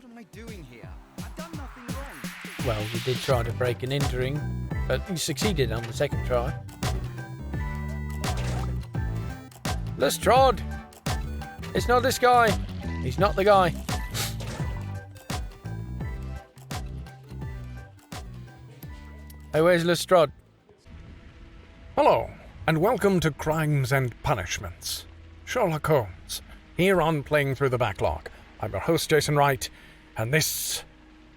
am I doing here? I've done nothing wrong. Well, you did try to break and entering, but you succeeded on the second try. Lestrade! It's not this guy. He's not the guy. Hey, where's Lestrade? Hello, and welcome to Crimes and Punishments. Sherlock Holmes, here on Playing Through the Backlog. I'm your host, Jason Wright, and this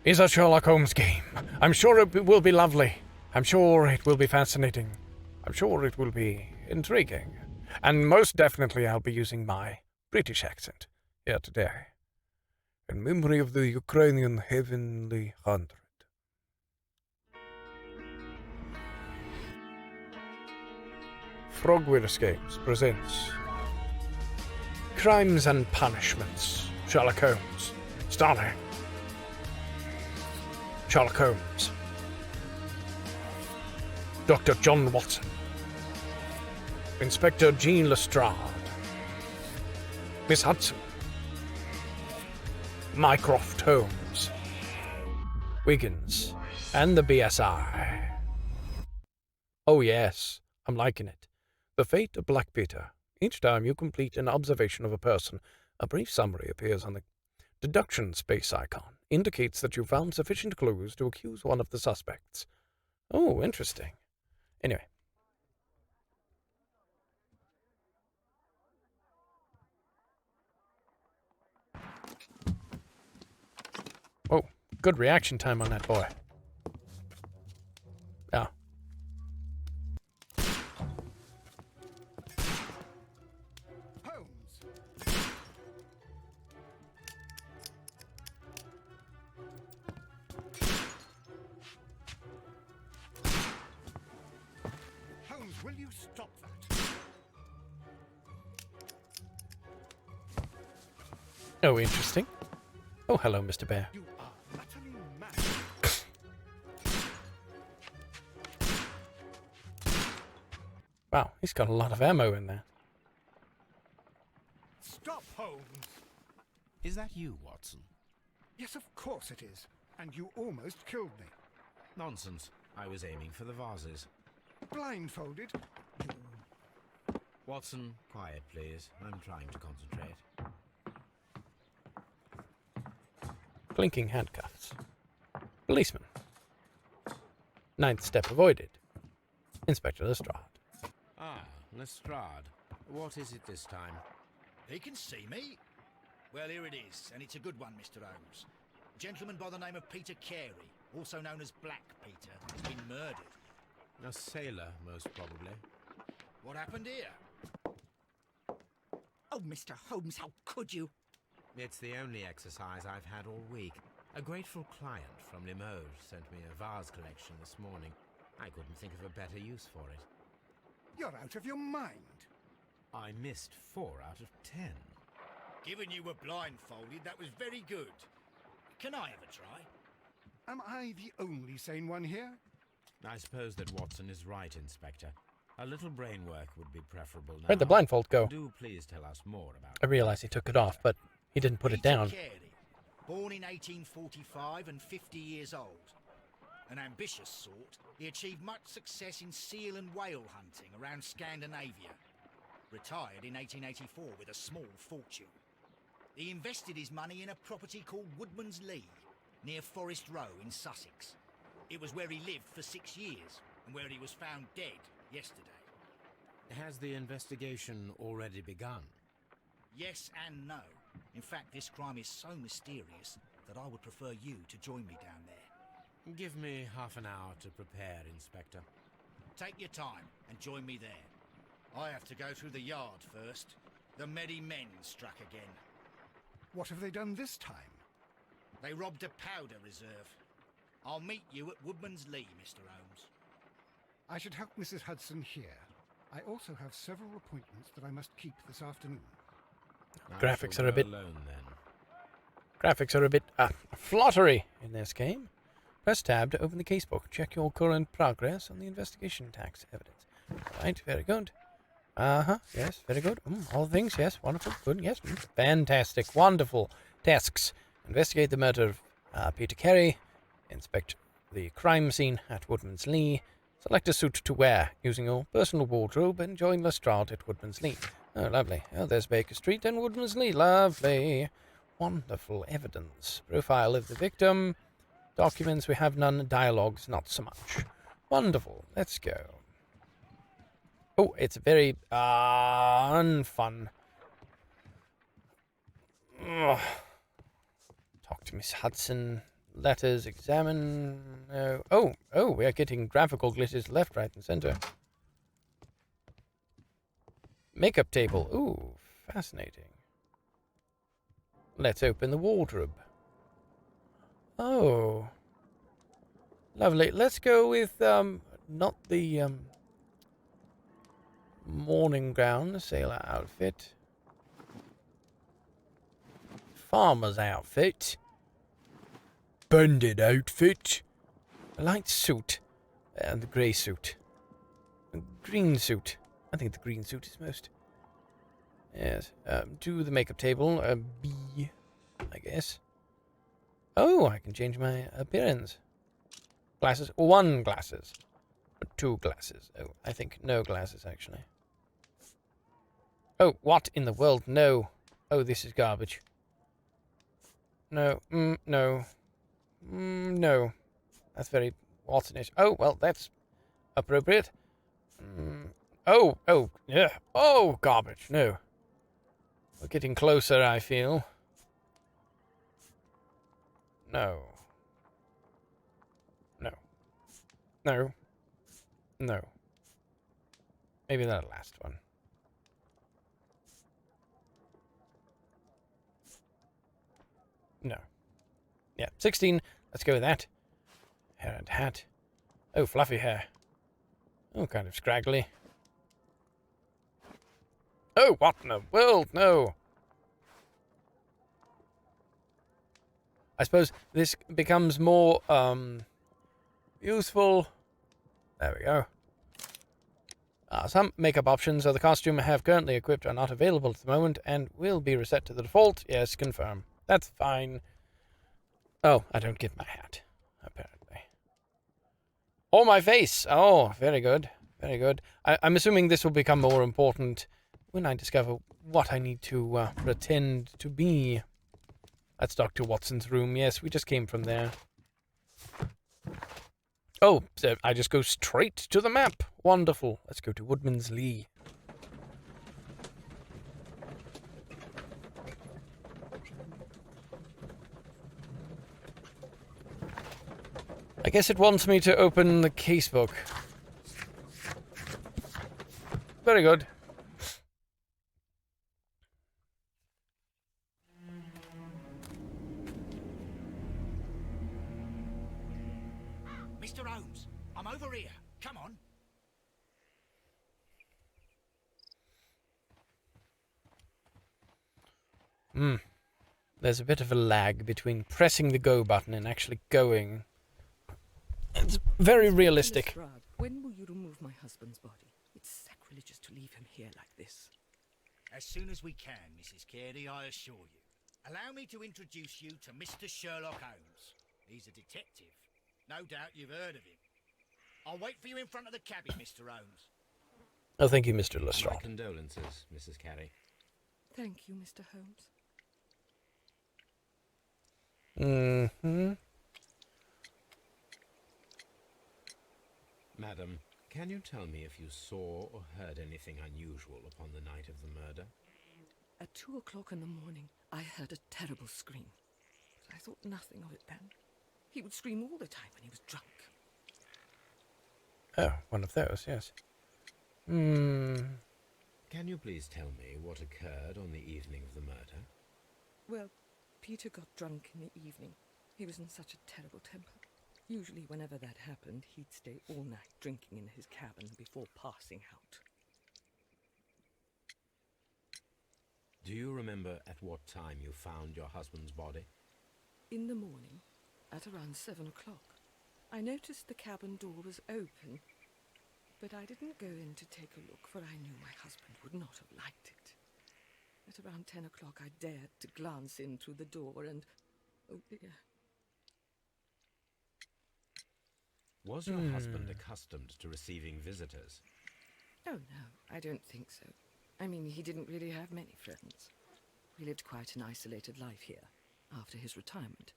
is a Sherlock Holmes game. I'm sure it will be lovely. I'm sure it will be fascinating. I'm sure it will be intriguing. And most definitely I'll be using my British accent here today. In memory of the Ukrainian Heavenly 100. Frogware Escapes presents Crimes and Punishments, Sherlock Holmes, starring Sherlock Holmes, Dr. John Watson, Inspector Jean Lestrade, Miss Hudson, Mycroft Holmes, Wiggins, and the BSI. Oh yes, I'm liking it. The Fate of Black Peter. Each time you complete an observation of a person, a brief summary appears on the deduction space icon. Indicates that you found sufficient clues to accuse one of the suspects. Oh, interesting. Anyway. Oh, good reaction time on that boy. Yeah. Will you stop that? Oh, interesting. Oh, hello, Mr. Bear. You are utterly mad. Wow, he's got a lot of ammo in there. Stop, Holmes. Is that you, Watson? Yes, of course it is. And you almost killed me. Nonsense. I was aiming for the vases. Blindfolded? Watson, quiet, please. I'm trying to concentrate. Blinking handcuffs. Policeman. Ninth step avoided. Inspector Lestrade. Ah, Lestrade. What is it this time? He can see me. Well, here it is, and it's a good one, Mr. Holmes. A gentleman by the name of Peter Carey, also known as Black Peter, has been murdered. A sailor, most probably. What happened here? Oh, Mr. Holmes, how could you? It's the only exercise I've had all week. A grateful client from Limoges sent me a vase collection this morning. I couldn't think of a better use for it. You're out of your mind. I missed 4 out of 10. Given you were blindfolded, that was very good. Can I have a try? Am I the only sane one here? I suppose that Watson is right, Inspector. A little brain work would be preferable now. Where'd the blindfold go? Do please tell us more about I realized he took it off, but he didn't put it Peter down. Carey, born in 1845 and 50 years old. An ambitious sort, he achieved much success in seal and whale hunting around Scandinavia. Retired in 1884 with a small fortune. He invested his money in a property called Woodman's Lee, near Forest Row in Sussex. It was where he lived for 6 years, and where he was found dead yesterday. Has the investigation already begun? Yes and no. In fact, this crime is so mysterious that I would prefer you to join me down there. Give me half an hour to prepare, Inspector. Take your time and join me there. I have to go through the yard first. The Merry Men struck again. What have they done this time? They robbed a powder reserve. I'll meet you at Woodman's Lee, Mr. Holmes. I should help Mrs. Hudson here. I also have several appointments that I must keep this afternoon. Graphics I shall are a go bit- alone, then. Graphics are a bit fluttery in this game. Press tab to open the casebook. Check your current progress on the investigation tax evidence. Right, very good. Yes, very good. All things, yes, wonderful, good, yes. Fantastic, wonderful tasks Investigate the murder of Peter Carey. Inspect the crime scene at Woodman's Lee. Select a suit to wear using your personal wardrobe and join Lestrade at Woodman's Lee. Oh, lovely. Oh, there's Baker Street and Woodman's Lee. Lovely. Wonderful evidence. Profile of the victim. Documents, we have none. Dialogues, not so much. Wonderful. Let's go. Oh, it's very unfun. Ugh. Talk to Miss Hudson. Letters, examine. Oh, we are getting graphical glitches left, right, and center. Makeup table. Ooh, fascinating. Let's open the wardrobe. Oh. Lovely. Let's go with, not the, morning gown, sailor outfit. Farmer's outfit. Bandit outfit. A light suit. And the grey suit. A green suit. I think the green suit is most. Yes. To the makeup table. B, I guess. Oh, I can change my appearance. Glasses. 1 glasses. 2 glasses. Oh, I think no glasses, actually. Oh, what in the world? No. Oh, this is garbage. No. No. No. That's very... What's in it? Oh, well, that's appropriate. Oh, yeah. Oh, garbage. No. We're getting closer, I feel. No. No. No. No. Maybe that last one. No. Yeah, 16. Let's go with that. Hair and hat. Oh, fluffy hair. Oh, kind of scraggly. Oh, what in the world? No. I suppose this becomes more, useful. There we go. Some makeup options of the costume I have currently equipped are not available at the moment and will be reset to the default. Yes, confirm. That's fine. Oh, I don't get my hat, apparently. Oh, my face! Oh, very good. Very good. I'm assuming this will become more important when I discover what I need to pretend to be. That's Dr. Watson's room. Yes, we just came from there. Oh, so I just go straight to the map. Wonderful. Let's go to Woodman's Lee. I guess it wants me to open the casebook. Very good. Mr. Holmes, I'm over here. Come on. There's a bit of a lag between pressing the go button and actually going. It's very realistic. Lestrade, when will you remove my husband's body? It's sacrilegious to leave him here like this. As soon as we can, Mrs. Carey, I assure you. Allow me to introduce you to Mr. Sherlock Holmes. He's a detective. No doubt you've heard of him. I'll wait for you in front of the cabin, Mr. Holmes. Oh, thank you, Mr. My Lestrade. condolences, Mrs. Carey. Thank you, Mr. Holmes. Madam, can you tell me if you saw or heard anything unusual upon the night of the murder? At 2 o'clock in the morning, I heard a terrible scream. But I thought nothing of it then. He would scream all the time when he was drunk. Oh, one of those, yes. Can you please tell me what occurred on the evening of the murder? Well, Peter got drunk in the evening. He was in such a terrible temper. Usually whenever that happened, he'd stay all night drinking in his cabin before passing out. Do you remember at what time you found your husband's body? In the morning, at around 7 o'clock, I noticed the cabin door was open, but I didn't go in to take a look, for I knew my husband would not have liked it. At around 10 o'clock, I dared to glance in through the door, and Oh dear. Was your husband accustomed to receiving visitors? Oh no, I don't think so. I mean, he didn't really have many friends. He lived quite an isolated life here after his retirement.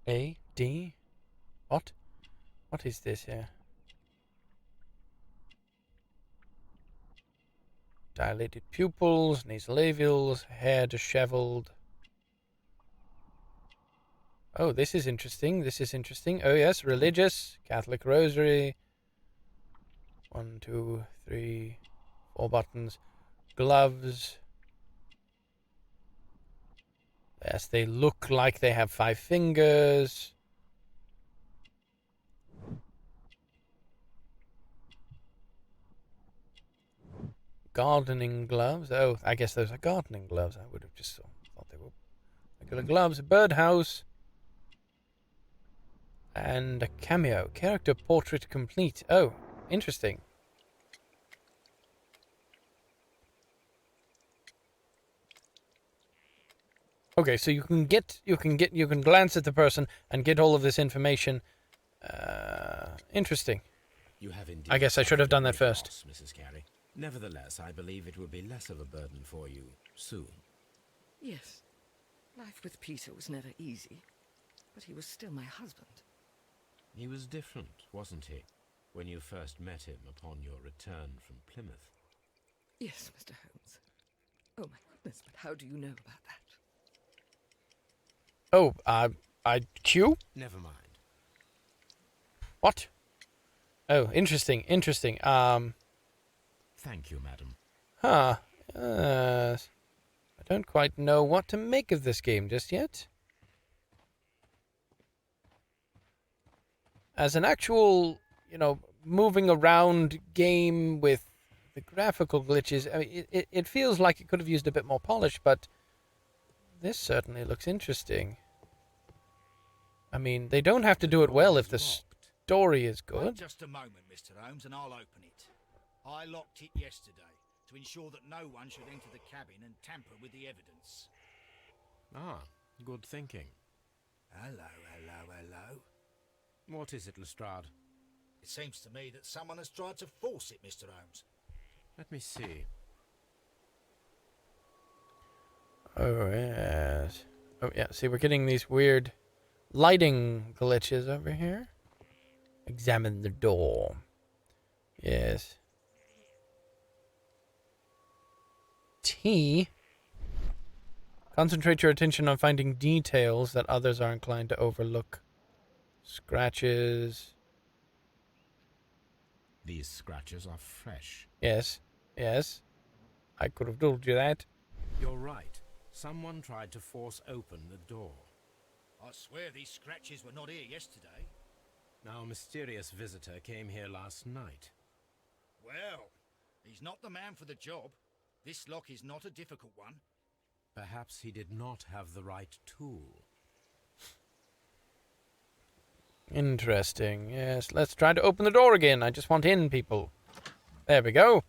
A, D? What? What is this here? Dilated pupils, nasolabials, hair disheveled. Oh, this is interesting. This is interesting. Oh, yes, religious, Catholic rosary. 1, 2, 3, 4 buttons. Gloves. Yes, they look like they have 5 fingers. Gardening gloves. Oh, I guess those are gardening gloves. I would have just thought they were regular gloves. A birdhouse. And a cameo. Character portrait complete. Oh, interesting. Okay, so you can glance at the person and get all of this information. Interesting. You have indeed. I guess I should have done that first. Loss, Mrs. Carey. Nevertheless, I believe it will be less of a burden for you soon. Yes, life with Peter was never easy, but he was still my husband. He was different, wasn't he, when you first met him upon your return from Plymouth? Yes, Mr. Holmes. Oh my goodness, but how do you know about that? Oh, Q? Never mind. What? Oh, interesting. Thank you, madam. Huh. I don't quite know what to make of this game just yet. As an actual, moving around game with the graphical glitches, I mean, it feels like it could have used a bit more polish, but this certainly looks interesting. I mean, they don't have to do it well if the story is Wait good. just a moment, Mr. Holmes, and I'll open it. I locked it yesterday to ensure that no one should enter the cabin and tamper with the evidence. Ah, good thinking. Hello. What is it, Lestrade? It seems to me that someone has tried to force it, Mr. Holmes. Let me see. Oh, yes. Oh, yeah. See, we're getting these weird lighting glitches over here. Examine the door. Yes. T. Concentrate your attention on finding details that others are inclined to overlook. Scratches. These scratches are fresh. Yes. I could have told you that. You're right. Someone tried to force open the door. I swear these scratches were not here yesterday. Now, a mysterious visitor came here last night. Well, he's not the man for the job. This lock is not a difficult one. Perhaps he did not have the right tool. Interesting. Yes, let's try to open the door again. I just want in, people. There we go.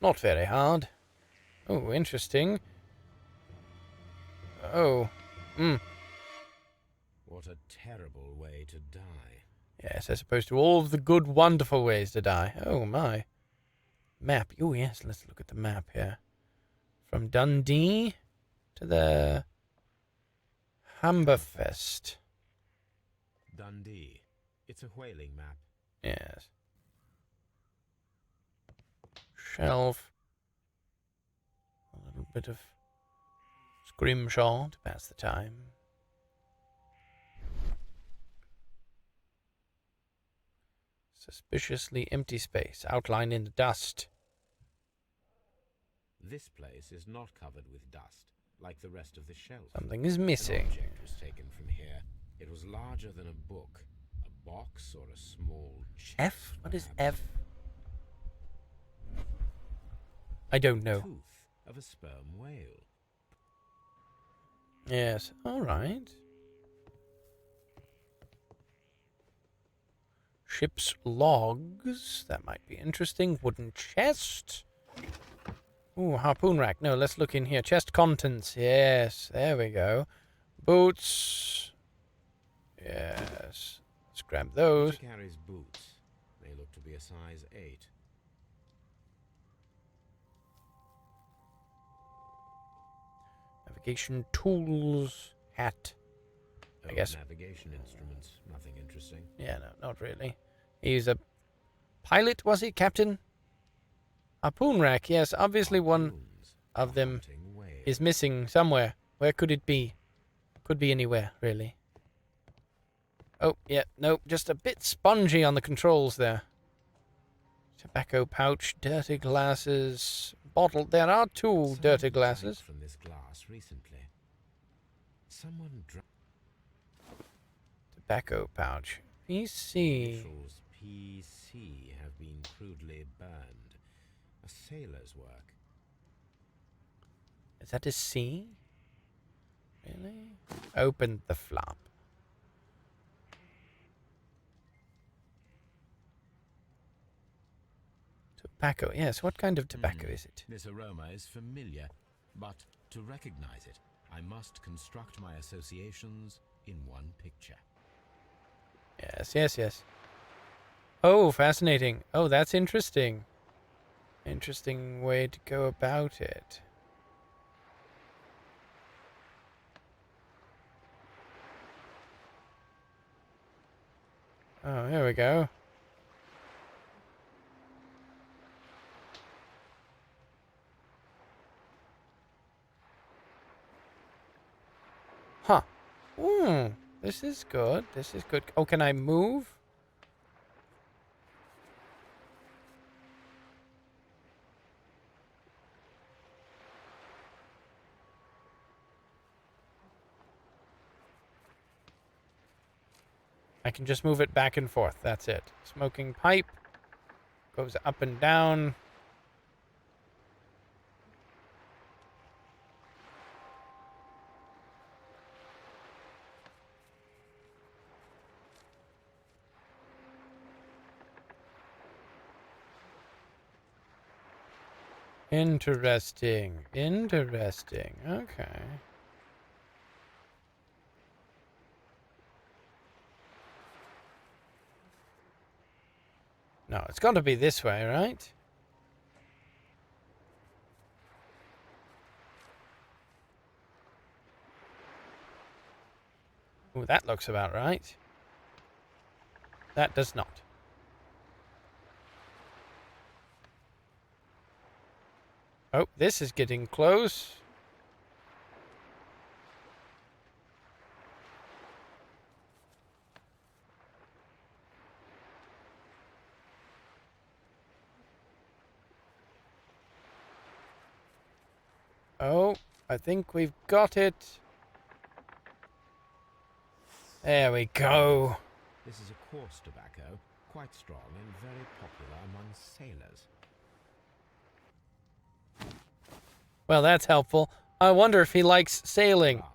Not very hard. Oh, interesting. Oh. What a terrible way to die. Yes, as opposed to all of the good, wonderful ways to die. Oh, my. Map. Oh, yes, let's look at the map here. From Dundee to the Hammerfest. Dundee. It's a whaling map. Yes. Shelf. A little bit of scrimshaw to pass the time. Suspiciously empty space, outlined in the dust. This place is not covered with dust, like the rest of the shelf. Something is An missing. object was taken from here. It was larger than a book, a box, or a small chest. F? What is perhaps. F? I don't know. Tooth of a sperm whale. Yes, alright. Ship's logs. That might be interesting. Wooden chest. Ooh, harpoon rack. No, let's look in here. Chest contents. Yes, there we go. Boots. Yes. Let's grab those. Peter carries boots. They look to be a size 8. Navigation tools. Hat. I guess. Navigation instruments. Nothing interesting. Yeah, no, not really. He's a pilot, was he, Captain? Harpoon rack. Yes, obviously one Harpoons of for them hunting whales. is missing somewhere. Where could it be? Could be anywhere, really. Oh, yeah, no, just a bit spongy on the controls there. Tobacco pouch, dirty glasses, bottle. There are two Someone dirty drank glasses. from this glass recently. Someone drank. Tobacco pouch. PC. Initials PC have been crudely burned. A sailor's work. Is that a C? Really? Open the flap. Tobacco. Yes, what kind of tobacco is it? This aroma is familiar, but to recognize it, I must construct my associations in one picture. Yes, yes, yes. Oh, fascinating. Oh, that's interesting. Interesting way to go about it. Oh, here we go. Huh. This is good. This is good. Oh, can I move? I can just move it back and forth. That's it. Smoking pipe goes up and down. Interesting. Interesting. Okay. No, it's got to be this way, right? Ooh, that looks about right. That does not. Oh, this is getting close. Oh, I think we've got it. There we go. This is a coarse tobacco, quite strong and very popular among sailors. Well, that's helpful. I wonder if he likes sailing. Rum,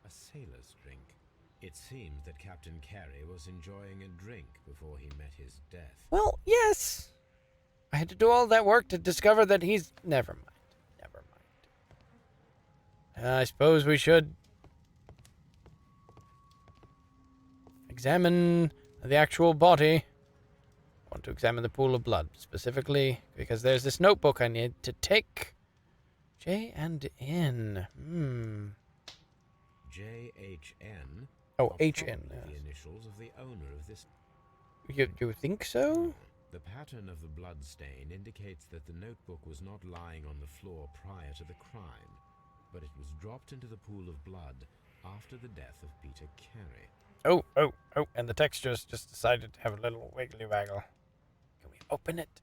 a sailor's drink. It seems that Captain Carey was enjoying a drink before he met his death. Well, yes. I had to do all that work to discover that he's... Never mind. Never mind. I suppose we should examine the actual body. I want to examine the pool of blood, specifically because there's this notebook I need to take. J and N. JHN. Oh, are HN, probably yes. the initials of the owner of this. You think so? The pattern of the blood stain indicates that the notebook was not lying on the floor prior to the crime, but it was dropped into the pool of blood after the death of Peter Carey. Oh, and the textures just decided to have a little wiggly waggle. Can we open it?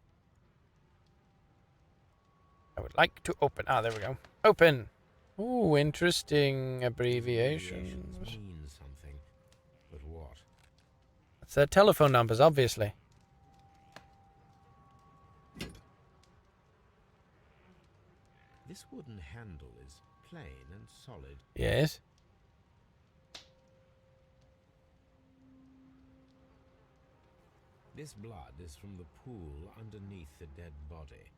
I would like to open. Ah, there we go. Open. Ooh, interesting abbreviations. Mean something, but what? It's their telephone numbers, obviously. This wooden handle is plain and solid. Yes. This blood is from the pool underneath the dead body.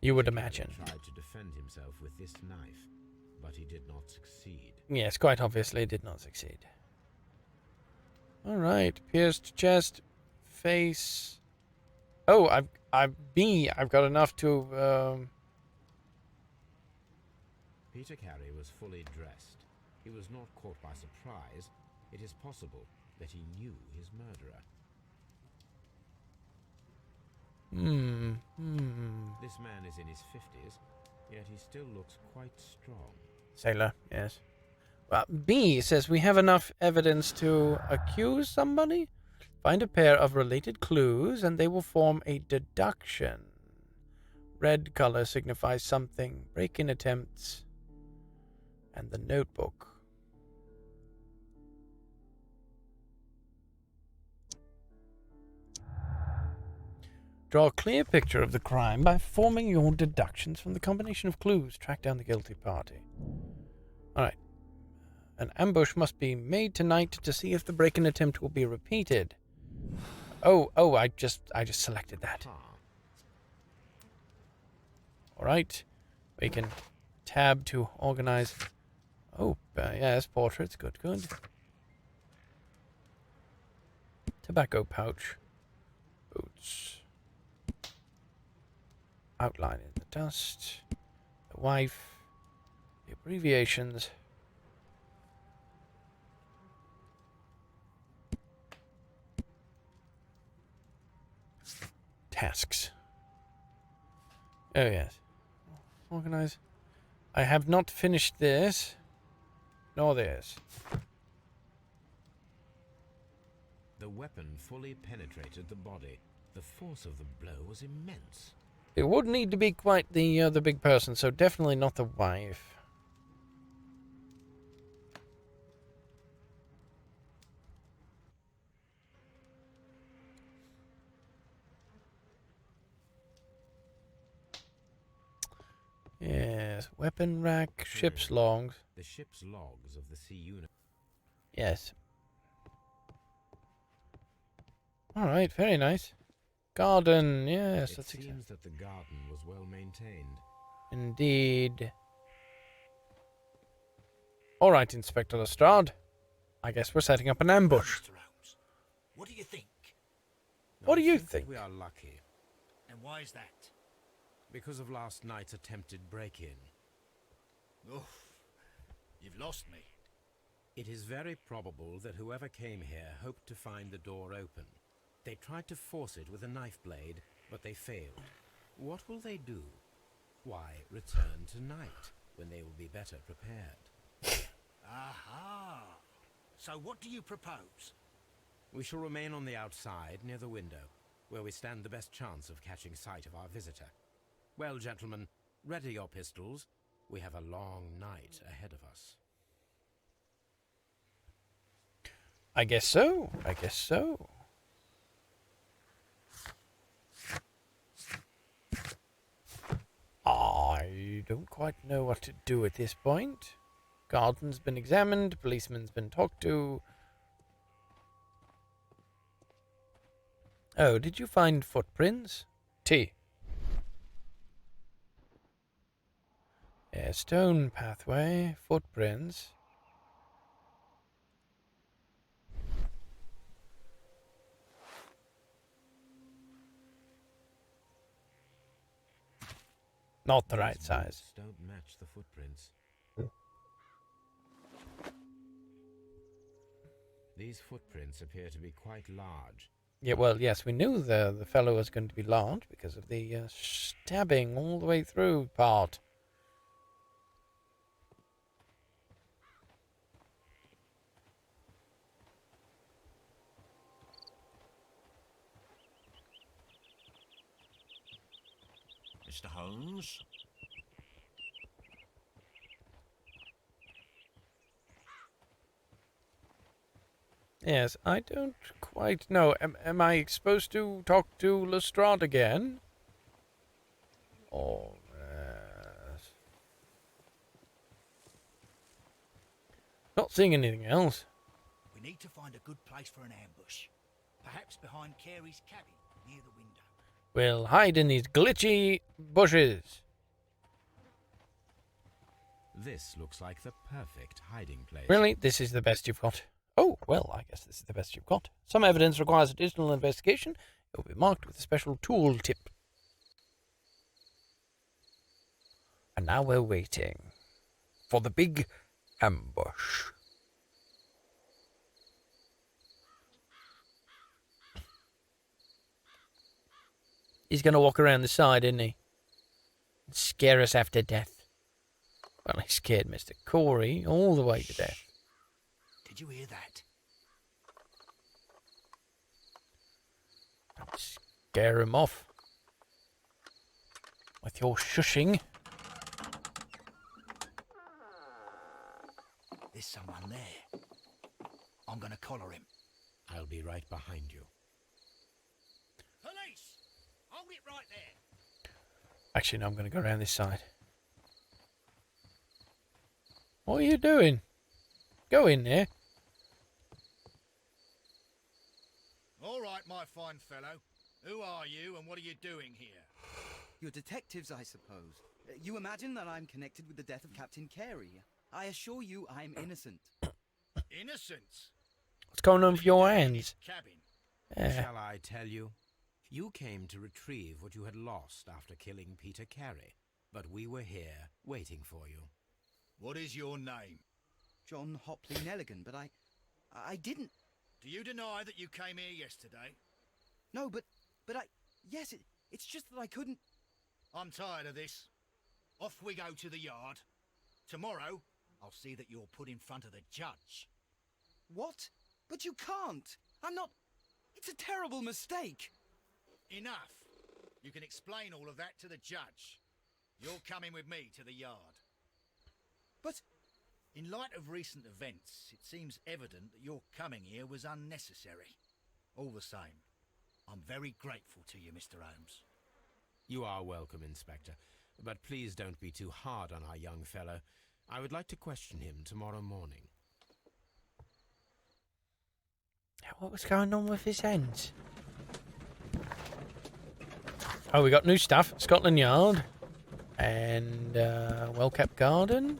You would Peter imagine. tried to defend himself with this knife, but he did not succeed. Yes, quite obviously did not succeed. Alright, pierced chest, face. Oh, I've got enough to, Peter Carey was fully dressed. He was not caught by surprise. It is possible that he knew his murderer. This man is in his 50s, yet he still looks quite strong. Sailor, yes. Well, B says we have enough evidence to accuse somebody. Find a pair of related clues and they will form a deduction. Red color signifies something. Break-in attempts. And the notebook. Draw a clear picture of the crime by forming your deductions from the combination of clues. Track down the guilty party. Alright. An ambush must be made tonight to see if the break-in attempt will be repeated. Oh, I just selected that. Alright. We can tab to organize. Oh, yes, portraits. Good. Tobacco pouch. Boots. Outline in the dust. The wife. The abbreviations. Tasks. Oh, yes. Organize. I have not finished this. Nor this. The weapon fully penetrated the body. The force of the blow was immense. It would need to be quite the big person, so definitely not the wife. Yes, weapon rack, ship's logs. The ship's logs of the sea unit. Yes. Alright, very nice. Garden, yes, It that's exactly. seems that the garden was well maintained. Indeed. Alright, Inspector Lestrade. I guess we're setting up an ambush. Mr. Holmes, what do you think? What do you I think? We are lucky. And why is that? Because of last night's attempted break-in. Oof, you've lost me. It is very probable that whoever came here hoped to find the door open. They tried to force it with a knife blade, but they failed. What will they do? Why, return tonight, when they will be better prepared. Aha! So what do you propose? We shall remain on the outside, near the window, where we stand the best chance of catching sight of our visitor. Well, gentlemen, ready your pistols. We have a long night ahead of us. I guess so. I guess so. I don't quite know what to do at this point. Garden's been examined, policeman's been talked to. Oh, did you find footprints? T. Yeah, stone pathway, footprints. Not the right These size. boots don't match the footprints. These footprints appear to be quite large. Yeah, well, yes, we knew the fellow was going to be large because of the stabbing all the way through part. Mr. Holmes? Yes, I don't quite know. Am I supposed to talk to Lestrade again? Oh, yes. Not seeing anything else. We need to find a good place for an ambush. Perhaps behind Carey's cabin. near the window. We'll hide in these glitchy bushes. This looks like the perfect hiding place. Really? This is the best you've got? Oh, well, I guess this is the best you've got. Some evidence requires additional investigation. It will be marked with a special tool tip. And now we're waiting for the big ambush. He's going to walk around the side, isn't he? And scare us after death. Well, he scared Mr. Corey all the way to death. Did you hear that? Don't scare him off with your shushing. There's someone there. I'm gonna collar him. I'll be right behind you. Police! Hold it right there. Actually, no, I'm going to go around this side. What are you doing? Go in there. All right, my fine fellow. Who are you and what are you doing here? You're detectives, I suppose. You imagine that I'm connected with the death of Captain Carey. I assure you I'm innocent. Innocent? What's going on with your In hands? his cabin. Yeah. Shall I tell you? You came to retrieve what you had lost after killing Peter Carey, but we were here waiting for you. What is your name? John Hopley Nelligan, but I didn't. Do you deny that you came here yesterday? No, but yes, it's just that I couldn't. I'm tired of this. Off we go to the yard. Tomorrow, I'll see that you're put in front of the judge. What? But you can't. I'm not. It's a terrible mistake. Enough. You can explain all of that to the judge. You're coming with me to the yard. But in light of recent events, it seems evident that your coming here was unnecessary. All the same, I'm very grateful to you, Mr. Holmes. You are welcome, Inspector, but please don't be too hard on our young fellow. I would like to question him tomorrow morning. What was going on with his hands? Oh, we got new stuff. Scotland Yard. And, well-kept garden.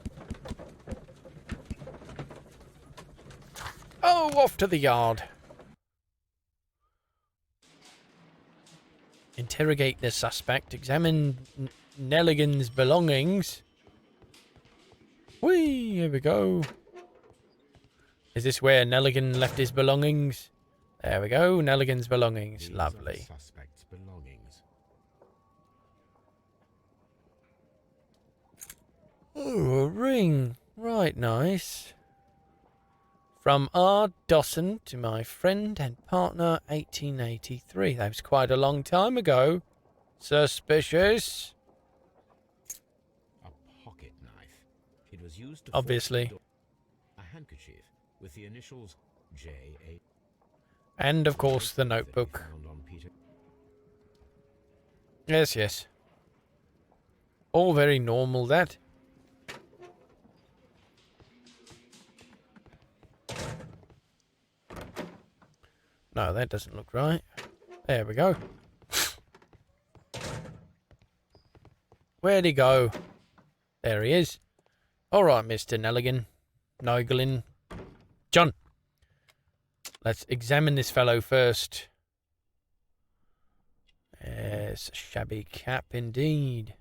Oh, off to the yard. Interrogate the suspect. Examine Nelligan's belongings. Whee! Here we go. Is this where Nelligan left his belongings? There we go. Nelligan's belongings. These are Lovely. the suspect's belongings. Oh, a ring. Right, nice. From R. Dawson to my friend and partner, 1883. That was quite a long time ago. Suspicious. A pocket knife. It was used to Obviously. force the door. A handkerchief with the initials J.A. And, of course, the that we notebook. found on Peter. Yes, yes. All very normal, that. No, that doesn't look right. There we go. Where'd he go? There he is. All right, Mr. Nelligan. Nigelin. John. Let's examine this fellow first. Yes, a shabby cap indeed.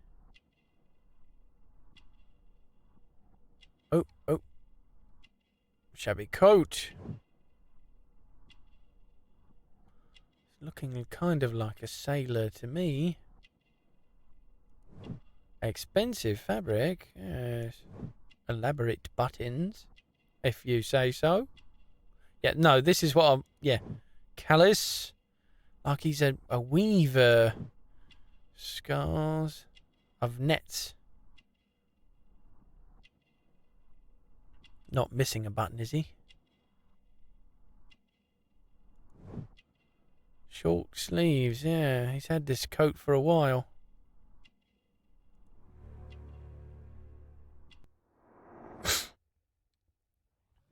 Oh, oh. Shabby coat. Looking kind of like a sailor to me. Expensive fabric. Yes. Elaborate buttons, if you say so. Yeah, no, this is what I'm... Yeah. Callous. Like he's a weaver. Scars of nets. Not missing a button, is he? Short sleeves, yeah. He's had this coat for a while.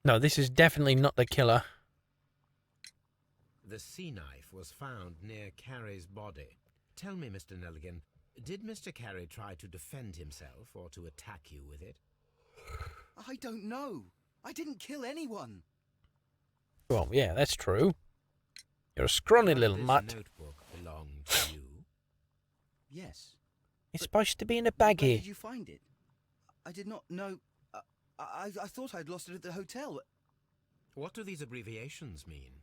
No, this is definitely not the killer. The sea knife was found near Carey's body. Tell me, Mr. Nelligan, did Mr. Carey try to defend himself or to attack you with it? I don't know. I didn't kill anyone. Well, yeah, that's true. You're a scrawny Does little this mutt. notebook belong to you? Yes. It's supposed to be in a Where baggie. did you find it? I did not know. I thought I'd lost it at the hotel. What do these abbreviations mean?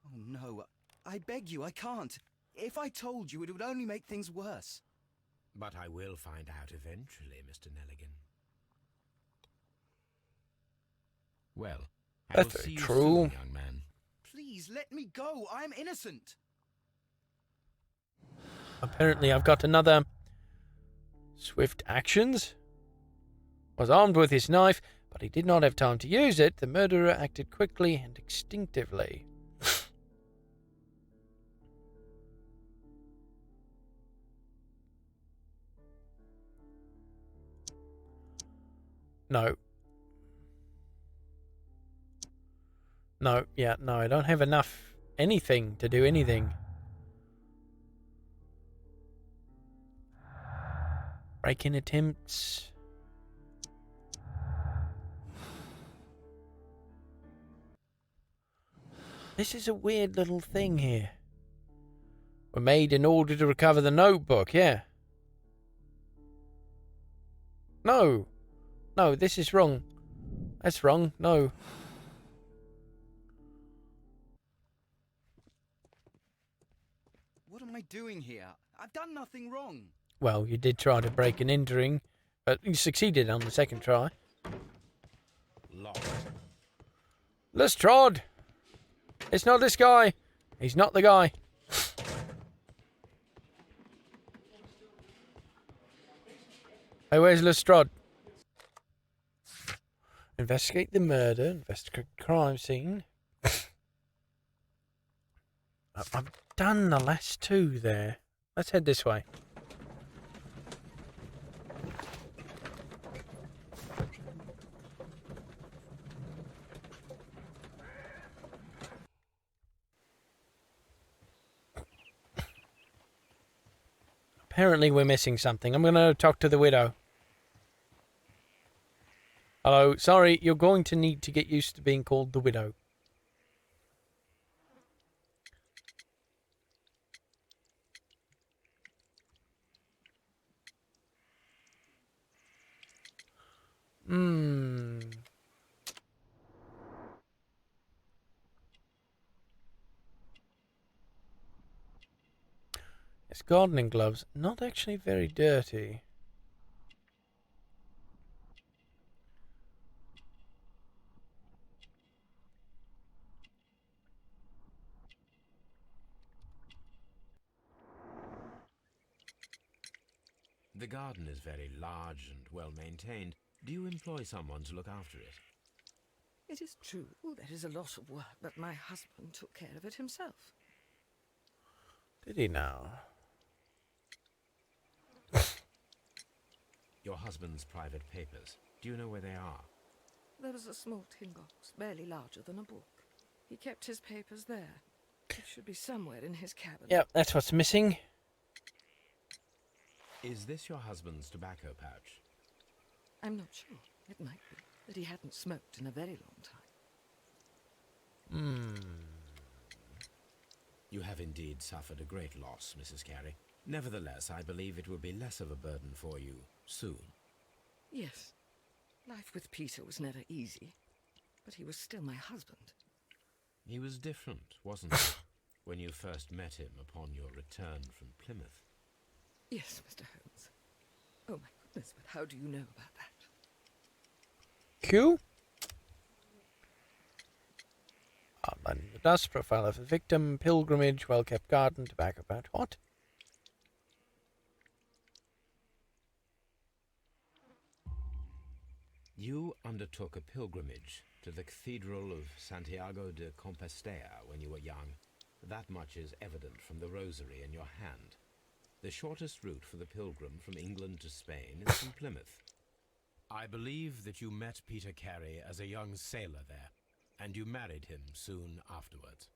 Oh no, I beg you, I can't. If I told you, it would only make things worse. But I will find out eventually, Mr. Nelligan. Well, I That's will very see you true. soon, young man. Please, let me go. I'm innocent. Apparently, I've got another swift actions. Was armed with his knife, but he did not have time to use it. The murderer acted quickly and instinctively. No. No, yeah, no, I don't have enough anything to do anything. Break-in attempts. This is a weird little thing here. Were made in order to recover the notebook, yeah. No. No, this is wrong. That's wrong. No. What am I doing here? I've done nothing wrong. Well, you did try to break and entering, but you succeeded on the second try. Locked. Lestrade! It's not this guy. He's not the guy. Hey, where's Lestrade? Investigate the murder. Investigate crime scene. I've done the last two there. Let's head this way. Apparently we're missing something. I'm going to talk to the widow. Hello, sorry, you're going to need to get used to being called the widow. It's gardening gloves, not actually very dirty. The garden is very large and well maintained. Do you employ someone to look after it? It is true, there is a lot of work, but my husband took care of it himself. Did he now? Your husband's private papers. Do you know where they are? There was a small tin box, barely larger than a book. He kept his papers there. It should be somewhere in his cabin. Yep, that's what's missing. Is this your husband's tobacco pouch? I'm not sure. It might be that he hadn't smoked in a very long time. You have indeed suffered a great loss, Mrs. Carey. Nevertheless, I believe it will be less of a burden for you soon. Yes. Life with Peter was never easy, but he was still my husband. He was different, wasn't he, when you first met him upon your return from Plymouth? Yes, Mr. Holmes. Oh my goodness, but how do you know about that? Q. Outlining the dust, profile of the victim, pilgrimage, well-kept garden, tobacco pouch. What? You undertook a pilgrimage to the Cathedral of Santiago de Compostela when you were young. That much is evident from the rosary in your hand. The shortest route for the pilgrim from England to Spain is from Plymouth. I believe that you met Peter Carey as a young sailor there, and you married him soon afterwards.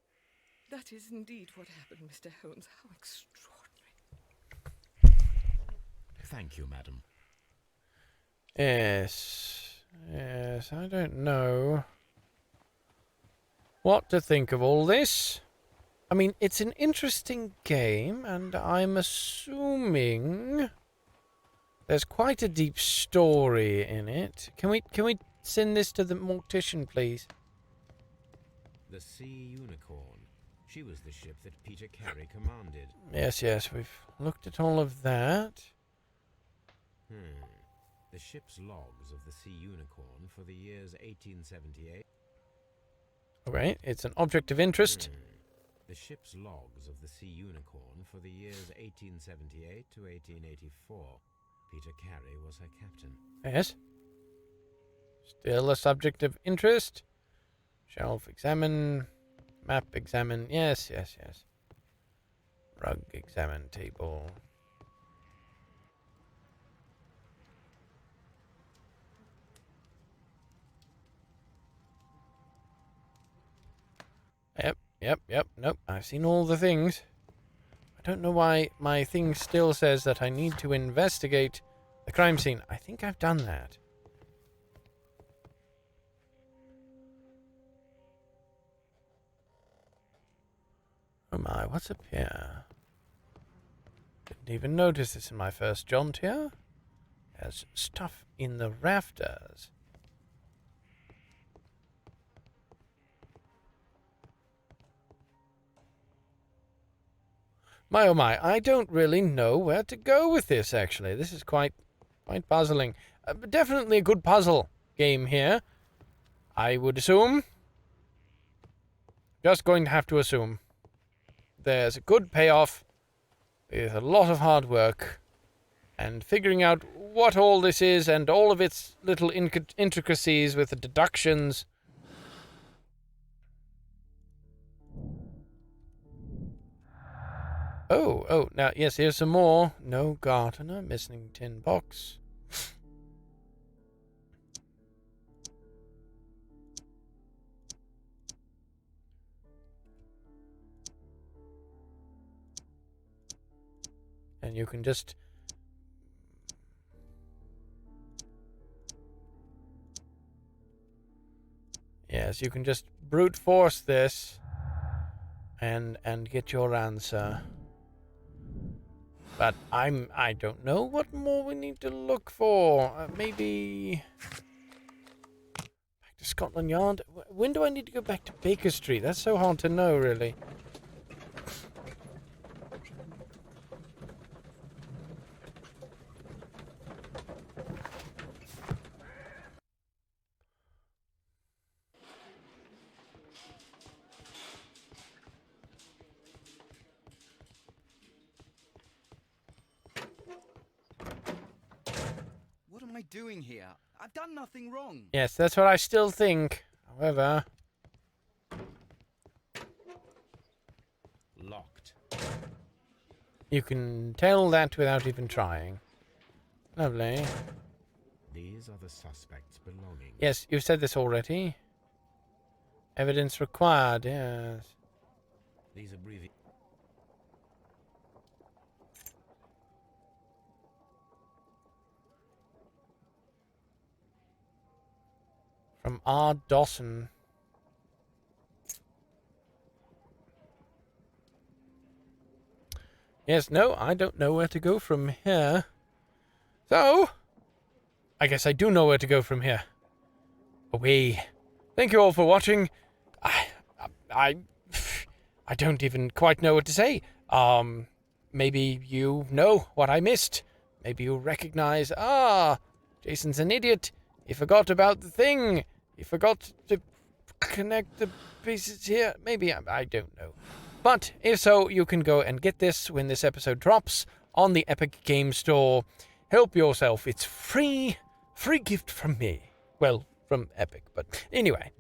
That is indeed what happened, Mr. Holmes. How extraordinary. Thank you, madam. Yes. Yes, I don't know what to think of all this. I mean, it's an interesting game, and I'm assuming there's quite a deep story in it. Can we send this to the mortician, please? The Sea Unicorn. She was the ship that Peter Carey commanded. Yes, we've looked at all of that. The ship's logs of the Sea Unicorn for the years 1878. Okay, it's an object of interest. The ship's logs of the Sea Unicorn for the years 1878 to 1884. Peter Carey was her captain. Yes. Still a subject of interest. Shelf examine. Map examine. Yes. Rug examine table. Yep. Nope, I've seen all the things. I don't know why my thing still says that I need to investigate the crime scene. I think I've done that. Oh my, what's up here? Didn't even notice this in my first jaunt here. There's stuff in the rafters. My oh my, I don't really know where to go with this, actually. This is quite puzzling. But definitely a good puzzle game here, I would assume. Just going to have to assume. There's a good payoff with a lot of hard work and figuring out what all this is and all of its little intricacies with the deductions. Oh, now, yes, here's some more. No gardener, missing tin box. And you can just... Yes, you can just brute force this and get your answer. But I don't know what more we need to look for. Maybe back to Scotland Yard. When do I need to go back to Baker Street? That's so hard to know, really. What am I doing here? I've done nothing wrong. Yes, that's what I still think. However... Locked. You can tell that without even trying. Lovely. These are the suspects' belongings. Yes, you've said this already. Evidence required, yes. These abbreviations. From R. Dawson. Yes, no, I don't know where to go from here. So, I guess I do know where to go from here. Away. Thank you all for watching. I don't even quite know what to say. Maybe you know what I missed. Maybe you recognize, Jason's an idiot. He forgot about the thing. He forgot to connect the pieces here. Maybe, I don't know. But if so, you can go and get this when this episode drops on the Epic Game Store. Help yourself. It's free. Free gift from me. Well, from Epic. But anyway,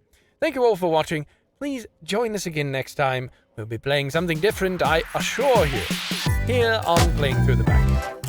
thank you all for watching. Please join us again next time. We'll be playing something different, I assure you, here on Playing Through the Backlog.